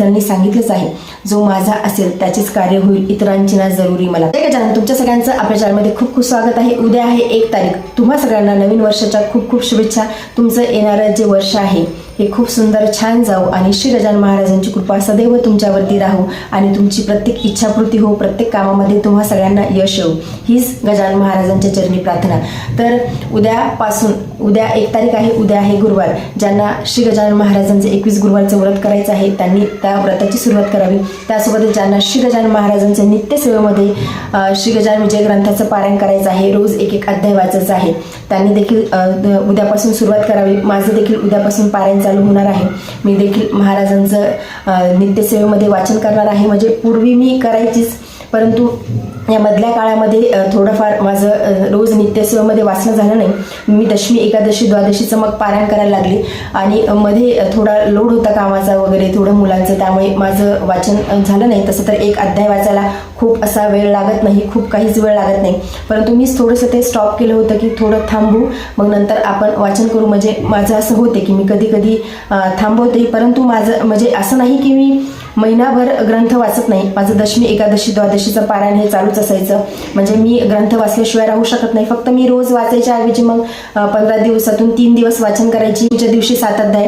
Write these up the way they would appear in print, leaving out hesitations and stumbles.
महाराजांनी सांगितलंच आहे, जो माझा असेल त्याचेच कार्य होईल, इतरांची ना जरुरी मला। गजानन, तुमच्या सगळ्यांचं आपल्या चॅनलमध्ये खूप खूप स्वागत आहे। उद्या आहे 1 तारीख। तुम्हा सगळ्यांना नवीन वर्षाच्या खूप खूप शुभेच्छा। तुमचं येणारं जे वर्ष आहे हे खूप सुंदर छान जाऊ आणि श्री गजानन महाराजांची कृपा सदैव तुमच्यावरती राहू आणि तुमची प्रत्येक इच्छापूर्ती हो, प्रत्येक कामामध्ये तुम्हा सगळ्यांना यश येऊ, हीच गजानन महाराजांच्या चरणी प्रार्थना। तर उद्या 1 तारीख आहे, उद्या आहे गुरुवार। ज्यांना श्री गजानन महाराजांचे 21 गुरुवारचं व्रत करायचं आहे त्यांनी त्या व्रताची सुरुवात करावी। त्यासोबतच ज्यांना श्री गजानन महाराजांच्या नित्यसेवेमध्ये श्री गजानन विजय ग्रंथाचं पारायण करायचं आहे, रोज एक अध्याय वाचायचा आहे, त्यांनी देखील उद्यापासून सुरुवात करावी। माझं देखील उद्यापासून पारायण चालू होणार आहे। मी देखील महाराजांचं नित्यसेवेमध्ये वाचन करणार आहे। म्हणजे पूर्वी मी करायचीच, परंतु या मधल्या काळामध्ये थोडंफार माझं रोज नित्यसेवेमध्ये वाचणं झालं नाही। मी दशमी, एकादशी, द्वादशीचं मग पारायण करायला लागले आणि मध्ये थोडा लोड होता कामाचा वगैरे, थोडं मुलांचं, त्यामुळे माझं वाचन झालं नाही। तसं तर एक अध्याय वाचायला खूप असा वेळ लागत नाही, खूप काहीच वेळ लागत नाही, परंतु मीच थोडंसं ते स्टॉप केलं होतं की थोडं थांबू, मग नंतर आपण वाचन करू। म्हणजे माझं असं होते की मी कधी कधी थांबवते, परंतु माझं म्हणजे असं नाही की मी महिनाभर ग्रंथ वाचत नाही। माझं दशमी, एकादशी, द्वादशीचं पारायण हे चालूच असायचं। म्हणजे मी ग्रंथ वाचल्याशिवाय राहू शकत नाही। फक्त मी रोज वाचायच्या ऐवजी मग 15 दिवसातून 3 दिवस वाचन करायची। च्या दिवशी 7 अध्याय,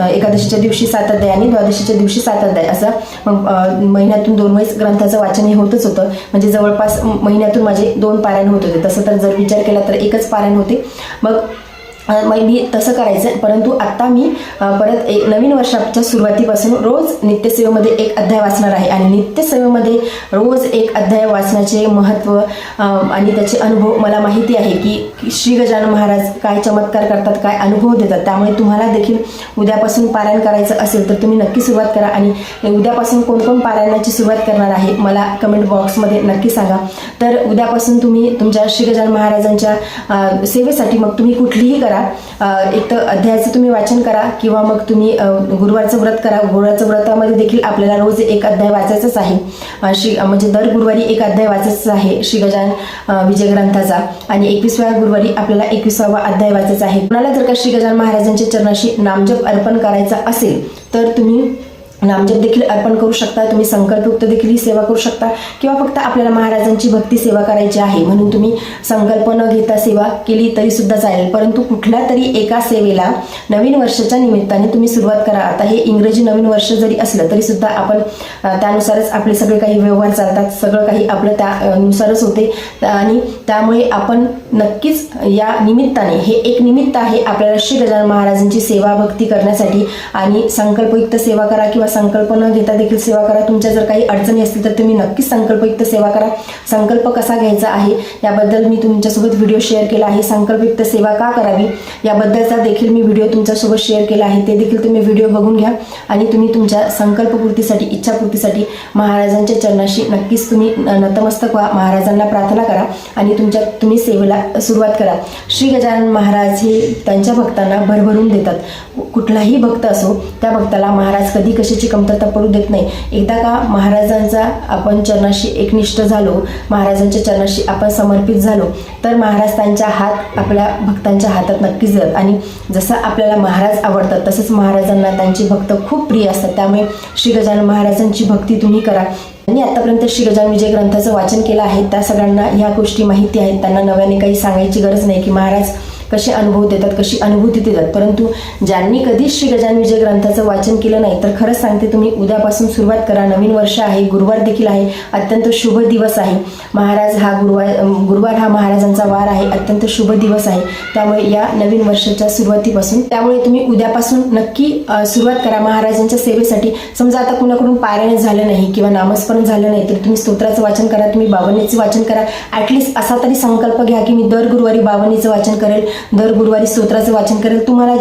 एकादशीच्या दिवशी 7 अध्याय आणि द्वादशीच्या दिवशी 7 अध्याय, असं मग महिन्यातून 2 वेळेस ग्रंथाचं वाचन हे होतच होतं। म्हणजे जवळपास महिन्यातून माझे 2 पारायण होत होते। तसं तर जर विचार केला तर एकच पारायण होते। मग मी तसं करायचं, परंतु आता मी परत नवीन वर्षाच्या सुरुवातीपासून रोज नित्यसेवेमध्ये 1 अध्याय वाचणार आहे आणि नित्यसेवेमध्ये रोज 1 अध्याय वाचण्याचे महत्त्व आणि त्याचे अनुभव मला माहिती आहे की श्री गजानन महाराज काय चमत्कार करतात, काय अनुभव देतात। त्यामुळे तुम्हाला देखील उद्यापासून पारायण करायचं असेल तर तुम्ही नक्की सुरुवात करा। आणि उद्यापासून कोण पारायणाची सुरुवात करणार आहे मला कमेंट बॉक्समध्ये नक्की सांगा। तर उद्यापासून तुम्ही तुमच्या श्री गजानन महाराजांच्या सेवेसाठी मग तुम्ही कुठलीही करा, एक तर अध्यायाचं तुम्ही वाचन करा किंवा मग तुम्ही गुरुवारचं व्रत करा। गुरुवारचं व्रतामध्ये देखील आपल्याला रोज 1 अध्याय वाचायचाच आहे। म्हणजे दर गुरुवारी 1 अध्याय वाचायचा आहे श्री गजानन विजय ग्रंथाचा, आणि 21व्या गुरुवारी आपल्याला 21वा अध्याय वाचायचा आहे। कुणाला जर का श्री गजानन महाराजांच्या चरणाशी नामजप अर्पण करायचा असेल तर तुम्ही नामजप देखील अर्पण करू शकता, तुम्ही संकल्पयुक्त देखील ही सेवा करू शकता, किंवा फक्त आपल्याला महाराजांची भक्ती सेवा करायची आहे म्हणून तुम्ही संकल्प न घेता सेवा केली तरी सुद्धा चालेल। परंतु कुठल्या तरी एका सेवेला नवीन वर्षाच्या निमित्ताने तुम्ही सुरुवात करा। आता हे इंग्रजी नवीन वर्ष जरी असलं तरी सुद्धा आपण त्यानुसारच आपले सगळे काही व्यवहार चालतात, सगळं काही आपलं त्यानुसारच होते आणि त्यामुळे आपण नक्कीच या निमित्ताने, हे एक निमित्त आहे आपल्याला श्री गजानन महाराजांची सेवा भक्ती करण्यासाठी, आणि संकल्पयुक्त सेवा करा किंवा संकल्प न घेता देखील सेवा करा। तुमच्या जर काही अडचणी असतील तर तुम्ही नक्कीच संकल्पयुक्त सेवा करा। संकल्प कसा घ्यायचा आहे याबद्दल मी तुमच्यासोबत व्हिडिओ शेअर केला आहे। संकल्पयुक्त सेवा का करावी याबद्दलचा देखील मी व्हिडिओ तुमच्यासोबत शेअर केला आहे, ते देखील तुम्ही व्हिडिओ बघून घ्या आणि तुम्ही तुमच्या संकल्पपूर्तीसाठी, इच्छापूर्तीसाठी महाराजांच्या चरणाशी नक्कीच तुम्ही नतमस्तक व्हा, महाराजांना प्रार्थना करा आणि तुम्ही सेवेला सुरुवात करा। श्री गजानन महाराज हे त्यांच्या भक्तांना भरभरून देतात। कुठलाही भक्त असो त्या भक्ताला महाराज कधी कशाची कमतरता पडू देत नाही। एकदा का महाराजांचा आपण चरणाशी एकनिष्ठ झालो, महाराजांच्या चरणाशी आपण समर्पित झालो तर महाराज त्यांच्या हात आपल्या भक्तांच्या हातात नक्कीच देतात। आणि जसं आपल्याला महाराज आवडतात तसंच महाराजांना त्यांचे भक्त खूप प्रिय असतात। त्यामुळे श्री गजानन महाराजांची भक्ती तुम्ही करा। आणि आतापर्यंत श्री गजानन विजय ग्रंथाचं वाचन केलं आहे त्या सगळ्यांना ह्या गोष्टी माहिती आहेत, त्यांना नव्याने काही सांगायची गरज नाही की महाराज कसे अनुभव देतात, कशी अनुभूती देतात। परंतु ज्यांनी कधीच श्री गजानन विजय ग्रंथाचं वाचन केलं नाही तर खरंच सांगते तुम्ही उद्यापासून सुरुवात करा। नवीन वर्ष आहे, गुरुवार देखील आहे, अत्यंत शुभ दिवस आहे। महाराज हा गुरुवार हा महाराजांचा वार आहे, अत्यंत शुभ दिवस आहे। त्यामुळे या नवीन वर्षाच्या सुरुवातीपासून तुम्ही उद्यापासून नक्की सुरुवात करा महाराजांच्या सेवेसाठी। समजा आता कुणाकडून पारायण झालं नाही किंवा नामस्मरण झालं नाही तर तुम्ही स्तोत्राचं वाचन करा, तुम्ही बावन्नीचं वाचन करा। ऍटलिस्ट असा तरी संकल्प घ्या की मी दर गुरुवारी बावन्नीचं वाचन करेल, दर गुरुवारी स्तोत्राचं वाचन करेल। तुम्हाला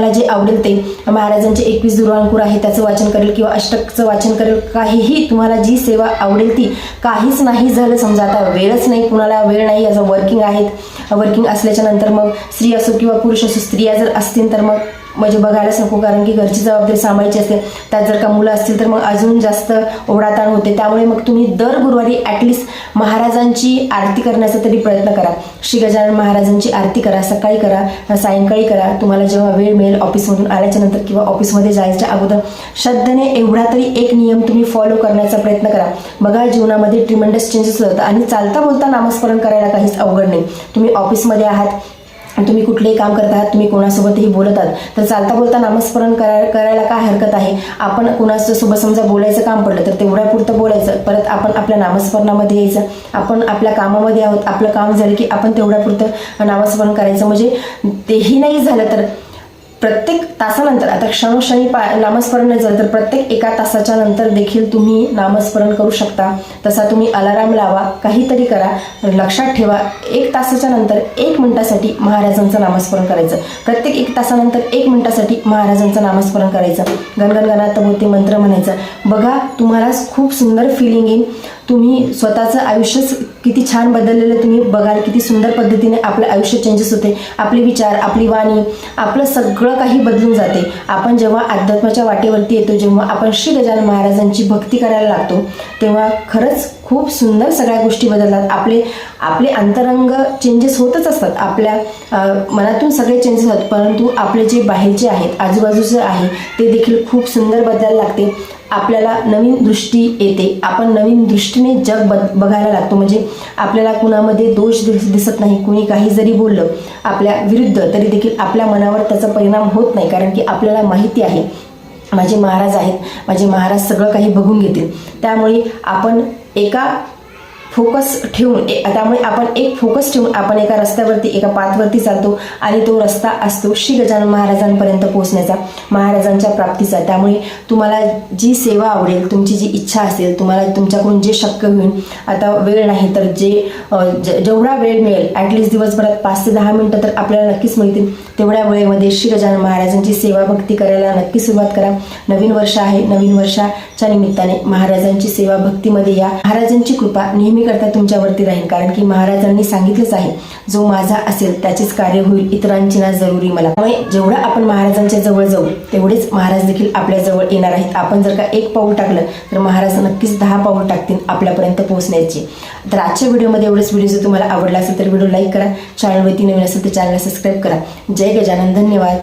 जे आवडेल ते महाराजांचे 21 दुर्वांकुर आहे त्याचं वाचन करेल किंवा अष्टकचं वाचन करेल। काहीही तुम्हाला जी सेवा आवडेल ती। काहीच नाही झालं, समजा आता वेळच नाही, कुणाला वेळ नाही, असं वर्किंग असल्याच्या नंतर मग स्त्री असो किंवा पुरुष असो, स्त्रिया जर असतील तर मग म्हणजे बघायलाच नको, कारण की घरची जबाबदारी सांभाळायची असते. त्यात जर का मुलं असतील तर मग अजून जास्त ओढाताण होते. त्यामुळे मग तुम्ही दर गुरुवारी ॲटलिस्ट महाराजांची आरती करण्याचा तरी प्रयत्न करा. श्री गजानन महाराजांची आरती करा, सकाळी करा, सायंकाळी करा, तुम्हाला जेव्हा वेळ मिळेल ऑफिसमधून आल्याच्या नंतर किंवा ऑफिसमध्ये जायच्या अगोदर श्रद्धेने एवढा तरी एक नियम तुम्ही फॉलो करण्याचा प्रयत्न करा. बघा, जीवनामध्ये ट्रिमेंडस चेंजेस होतात आणि चालता बोलता नामस्मरण करायला काहीच अवघड नाही. तुम्ही ऑफिसमध्ये आहात, तुम्ही कुठलेही काम करत आहात, तुम्ही कोणासोबतही बोलत आहात, तर चालता बोलता नामस्मरण करायला काय हरकत आहे. आपण कोणासोबत समजा बोलायचं काम पडलं तर तेवढ्यापुरतं बोलायचं, परत आपण आपल्या नामस्मरणामध्ये यायचं. आपण आपल्या कामामध्ये आहोत, आपलं काम झालं की आपण तेवढ्यापुरतं नामस्मरण करायचं. म्हणजे तेही नाही झालं तर प्रत्येक तासानंतर, आता क्षणोक्षणी नामस्मरण नाही झालं तर प्रत्येक एका तासाच्या नंतर देखील तुम्ही नामस्मरण करू शकता. तसा तुम्ही अलाराम लावा, काहीतरी करा. लक्षात ठेवा, 1 तासाच्या नंतर 1 मिनिटासाठी महाराजांचं नामस्मरण करायचं. प्रत्येक 1 तासानंतर 1 मिनिटासाठी महाराजांचं नामस्मरण करायचं. गणगण गणात मोती मंत्र म्हणायचं. बघा, तुम्हाला खूप सुंदर फिलिंग येईल. तुम्ही स्वतःचं आयुष्यच किती छान बदललेलं तुम्ही बघाल. किती सुंदर पद्धतीने आपलं आयुष्य चेंजेस होते. आपले विचार, आपली वाणी, आपलं सगळं काही बदलून जाते. आपण जेव्हा अध्यात्माच्या वाटेवरती येतो, जेव्हा आपण श्री गजानन महाराजांची भक्ती करायला लागतो, तेव्हा खरंच खूप सुंदर सगळ्या गोष्टी बदलतात. आपले अंतरंग चेंजेस होतच असतात. आपल्या मनातून सगळे चेंजेस होतात, परंतु आपले जे बाहेरचे आहेत, आजूबाजूचे आहे, ते देखील खूप सुंदर बदलायला लागते. आपल्याला नवीन दृष्टी येते. आपण नवीन दृष्टीने जग बघायला लागतो. म्हणजे आपल्याला कुणामध्ये दोष दिसत नाही. कुणी काही जरी बोललं आपल्या विरुद्ध तरी देखील आपल्या मनावर त्याचा परिणाम होत नाही, कारण की आपल्याला माहिती आहे माझे महाराज आहेत, माझे महाराज सगळं काही बघून घेतील. त्यामुळे आपण त्यामुळे आपण एक फोकस ठेवून आपण एका रस्त्यावरती, एका पाथवरती चालतो आणि तो रस्ता असतो श्री गजानन महाराजांपर्यंत पोहोचण्याचा, महाराजांच्या प्राप्तीचा. त्यामुळे तुम्हाला जी सेवा आवडेल, तुमची जी इच्छा असेल, तुम्हाला तुमच्याकडून जे शक्य होईल, आता वेळ नाही तर जेवढा वेळ मिळेल, ॲटलिस्ट दिवसभरात 5 ते 10 मिनिटं तर आपल्याला नक्कीच मिळतील. तेवढ्या वेळेमध्ये श्री गजानन महाराजांची सेवा भक्ती करायला नक्की सुरुवात करा. नवीन वर्ष आहे, नवीन वर्षाच्या निमित्ताने महाराजांची सेवा भक्तीमध्ये या. महाराजांची कृपा नेहमी करता तुमच्यावरती राहील, कारण की महाराजांनी सांगितलंच आहे, जो माझा असेल त्याचेच कार्य होईल, इतरांची ना जरुरी मला. त्यामुळे जेवढं आपण महाराजांच्या जवळ जाऊ तेवढेच महाराज देखील आपल्या जवळ येणार आहेत. आपण जर का 1 पाऊल टाकलं तर महाराज नक्कीच 10 पाऊल टाकतील आपल्यापर्यंत पोहोचण्याची. तर आजच्या व्हिडिओमध्ये एवढेच. व्हिडिओ जर तुम्हाला आवडला असेल तर व्हिडिओ लाईक करा. चॅनलवरती नवीन असेल तर चॅनलला सबस्क्राईब करा. जय गजानन. धन्यवाद.